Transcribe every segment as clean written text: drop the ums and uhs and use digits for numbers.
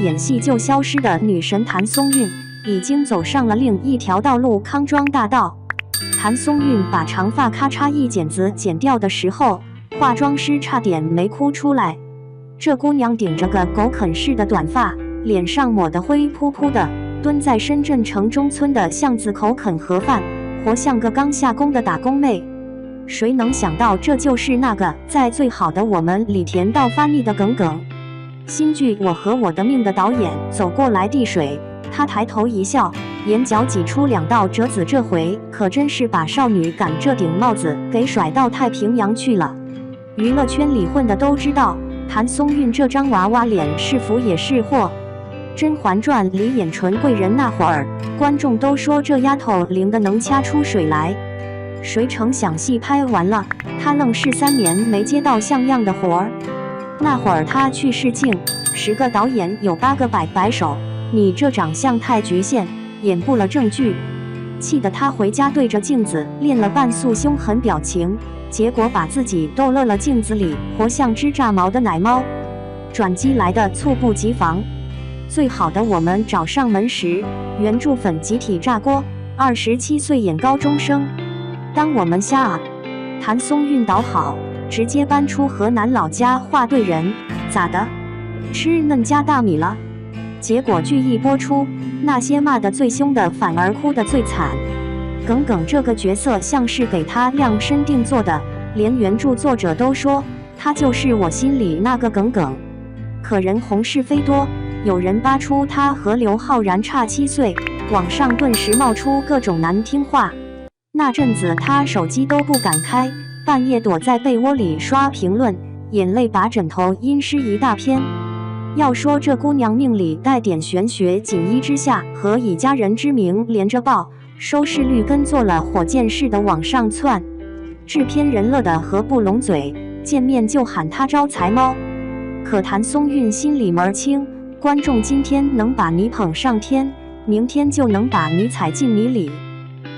演戏就消失的女神谭松韵，已经走上了另一条道路——康庄大道。谭松韵把长发咔嚓一剪子剪掉的时候，化妆师差点没哭出来。这姑娘顶着个狗啃似的短发，脸上抹得灰扑扑的，蹲在深圳城中村的巷子口啃盒饭，活像个刚下工的打工妹。谁能想到这就是那个在《最好的我们》里甜到发腻的耿耿。新剧《我和我的命》的导演走过来递水，他抬头一笑，眼角挤出2道褶子，这回可真是把少女感这顶帽子给甩到太平洋去了。娱乐圈里混的都知道，谭松韵这张娃娃脸是福也是祸。《甄嬛传》里演纯贵人那会儿，观众都说这丫头灵的能掐出水来。谁成想戏拍完了，她愣是3年没接到像样的活儿。那会儿她去试镜，10个导演有8个摆手，你这长相太局限，演不了正剧。气得她回家对着镜子练了半宿凶狠表情，结果把自己逗乐了，镜子里活像只炸毛的奶猫。转机来的猝不及防。最好的我们找上门时，原著粉集体炸锅，27岁演高中生。当我们瞎啊！谭松韵倒好，直接搬出河南老家话对人，咋的？吃嫩加大米了？结果剧一播出，那些骂得最凶的反而哭得最惨。耿耿这个角色像是给他量身定做的，连原著作者都说他就是我心里那个耿耿。可人红是非多，有人扒出他和刘昊然差7岁，网上顿时冒出各种难听话。那阵子他手机都不敢开，半夜躲在被窝里刷评论，眼泪把枕头阴湿一大片。要说这姑娘命里带点玄学，锦衣之下和以家人之名连着爆，收视率跟做了火箭似的往上窜。制片人乐得合不拢嘴，见面就喊她招财猫。可谭松韵心里门清，观众今天能把你捧上天，明天就能把你踩进泥里。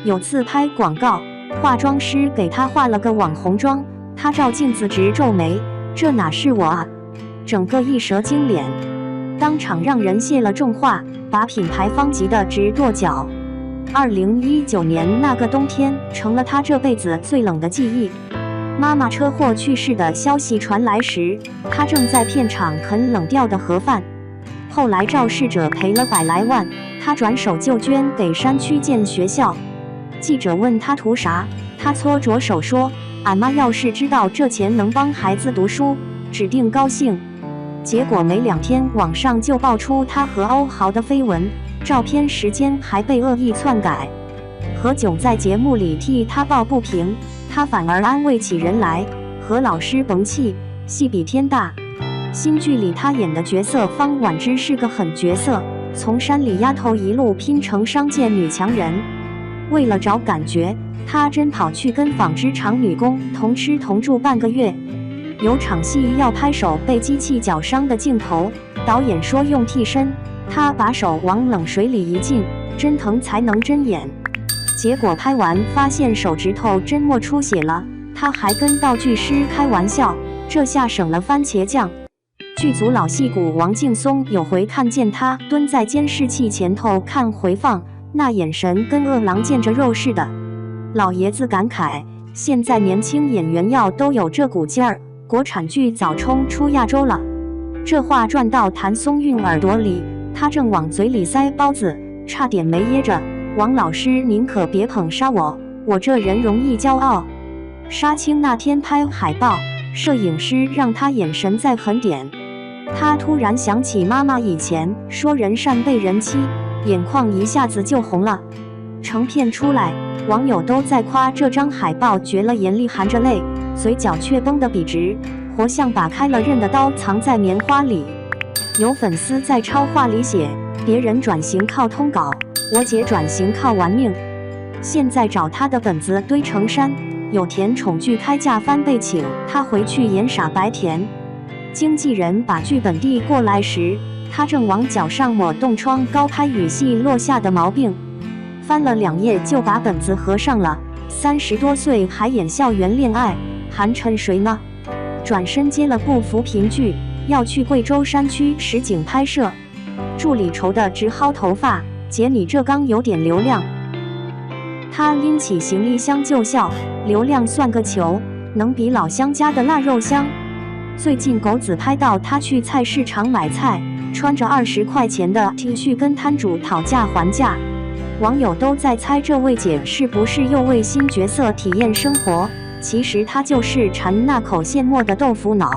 有次拍广告，化妆师给她化了个网红妆，她照镜子直皱眉，这哪是我啊，整个一蛇精脸，当场让人泄了重话，把品牌方急得直跺脚。2019年那个冬天成了她这辈子最冷的记忆。妈妈车祸去世的消息传来时，她正在片场啃冷掉的盒饭。后来肇事者赔了100来万，她转手就捐给山区建学校。记者问他图啥，他搓着手说：“俺妈要是知道这钱能帮孩子读书，指定高兴。”结果没2天，网上就爆出他和欧豪的绯闻，照片时间还被恶意篡改。何炅在节目里替他抱不平，他反而安慰起人来：“何老师甭气，戏比天大。”新剧里他演的角色方婉之是个狠角色，从山里丫头一路拼成商界女强人。为了找感觉，她真跑去跟纺织厂女工同吃同住半个月。有场戏要拍手被机器绞伤的镜头，导演说用替身，她把手往冷水里一浸，真疼才能真演。结果拍完发现手指头真末出血了，她还跟道具师开玩笑，这下省了番茄酱。剧组老戏骨王劲松有回看见她蹲在监视器前头看回放，那眼神跟饿狼见着肉似的。老爷子感慨，现在年轻演员要都有这股劲儿，国产剧早冲出亚洲了。这话转到谭松韵耳朵里，她正往嘴里塞包子，差点没噎着。王老师您可别捧杀我，我这人容易骄傲。杀青那天拍海报，摄影师让她眼神再狠点。她突然想起妈妈以前说人善被人欺，眼眶一下子就红了。成片出来，网友都在夸这张海报绝了，严厉含着泪，嘴角却绷得笔直，活像把开了刃的刀藏在棉花里。有粉丝在超话里写，别人转型靠通稿，我姐转型靠玩命。现在找她的本子堆成山，有甜宠剧开价翻倍请她回去演傻白甜。经纪人把剧本递过来时，她正往脚上抹冻疮膏，拍雨戏落下的毛病。翻了2页就把本子合上了，30多岁还演校园恋爱，还衬谁呢？转身接了部扶贫剧，要去贵州山区实景拍摄，助理愁得直薅头发，姐你这刚有点流量。他拎起行李箱就笑，流量算个球，能比老乡家的腊肉香？最近狗子拍到他去菜市场买菜，穿着20块钱的 T 恤跟摊主讨价还价，网友都在猜这位姐是不是又为新角色体验生活，其实她就是馋那口现磨的豆腐脑。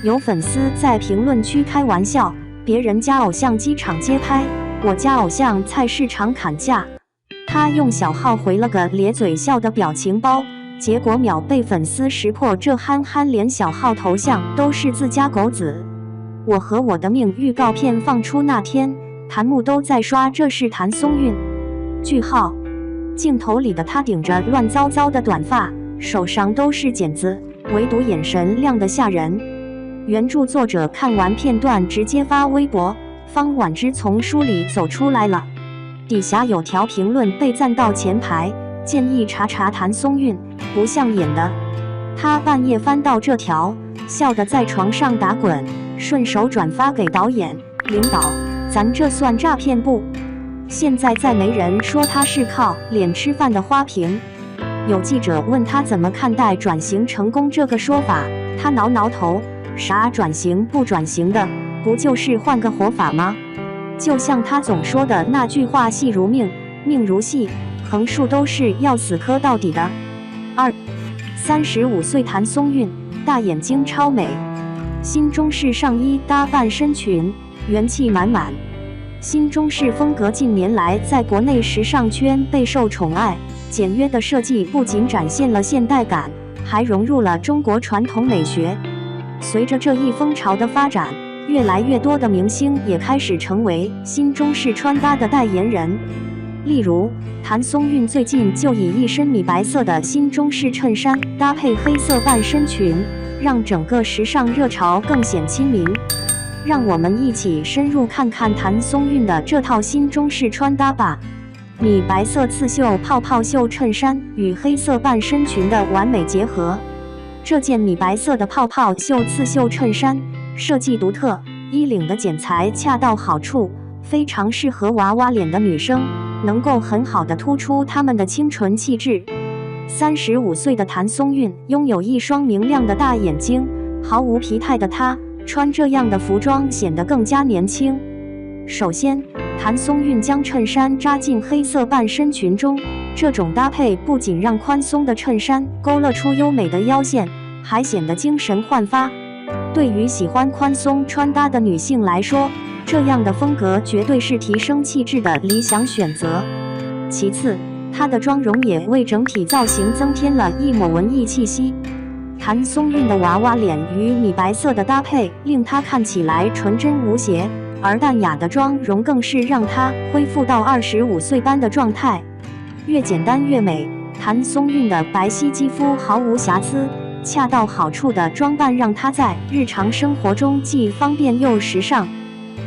有粉丝在评论区开玩笑，别人家偶像机场街拍，我家偶像菜市场砍价。他用小号回了个咧嘴笑的表情包，结果秒被粉丝识破，这憨憨连小号头像都是自家狗子。我和我的命预告片放出那天，弹幕都在刷这是谭松韵。句号。镜头里的他顶着乱糟糟的短发，手上都是茧子，唯独眼神亮得吓人。原著作者看完片段直接发微博，方婉之从书里走出来了。底下有条评论被赞到前排，建议查查谭松韵，不像演的。他半夜翻到这条，笑得在床上打滚，顺手转发给导演领导，咱这算诈骗不？现在再没人说他是靠脸吃饭的花瓶。有记者问他怎么看待转型成功这个说法，他挠挠头，啥转型不转型的，不就是换个活法吗？就像他总说的那句话，戏如命，命如戏，横竖都是要死磕到底的。35岁谭松韵，大眼睛超美，新中式上衣搭半身裙，元气满满。新中式风格近年来在国内时尚圈备受宠爱，简约的设计不仅展现了现代感，还融入了中国传统美学。随着这一风潮的发展，越来越多的明星也开始成为新中式穿搭的代言人。例如，谭松韵最近就以一身米白色的新中式衬衫搭配黑色半身裙，让整个时尚热潮更显亲民。让我们一起深入看看谭松韵的这套新中式穿搭吧。米白色刺绣泡泡袖衬衫与黑色半身裙的完美结合。这件米白色的泡泡袖刺绣衬衫设计独特，衣领的剪裁恰到好处，非常适合娃娃脸的女生，能够很好的突出她们的清纯气质。35岁的谭松韵拥有一双明亮的大眼睛，毫无疲态的她穿这样的服装显得更加年轻。首先，谭松韵将衬衫扎进黑色半身裙中，这种搭配不仅让宽松的衬衫勾勒出优美的腰线，还显得精神焕发。对于喜欢宽松穿搭的女性来说，这样的风格绝对是提升气质的理想选择。其次，她的妆容也为整体造型增添了一抹文艺气息。谭松韵的娃娃脸与米白色的搭配，令她看起来纯真无邪，而淡雅的妆容更是让她恢复到25岁般的状态。越简单越美，谭松韵的白皙肌肤毫无瑕疵，恰到好处的装扮让她在日常生活中既方便又时尚。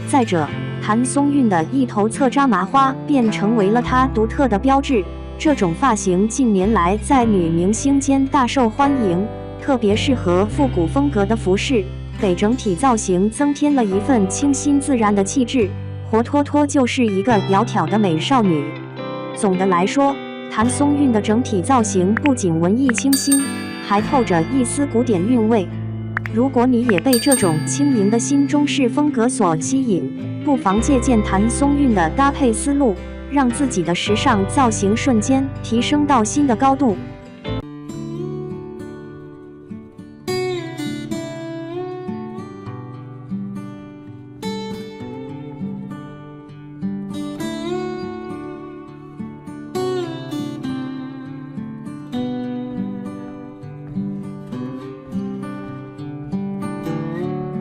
再者，谭松韵的一头侧扎麻花便成为了她独特的标志，这种发型近年来在女明星间大受欢迎，特别适合复古风格的服饰，给整体造型增添了一份清新自然的气质，活脱脱就是一个窈窕的美少女。总的来说，谭松韵的整体造型不仅文艺清新，还透着一丝古典韵味。如果你也被这种轻盈的新中式风格所吸引，不妨借鉴谭松韵的搭配思路，让自己的时尚造型瞬间提升到新的高度。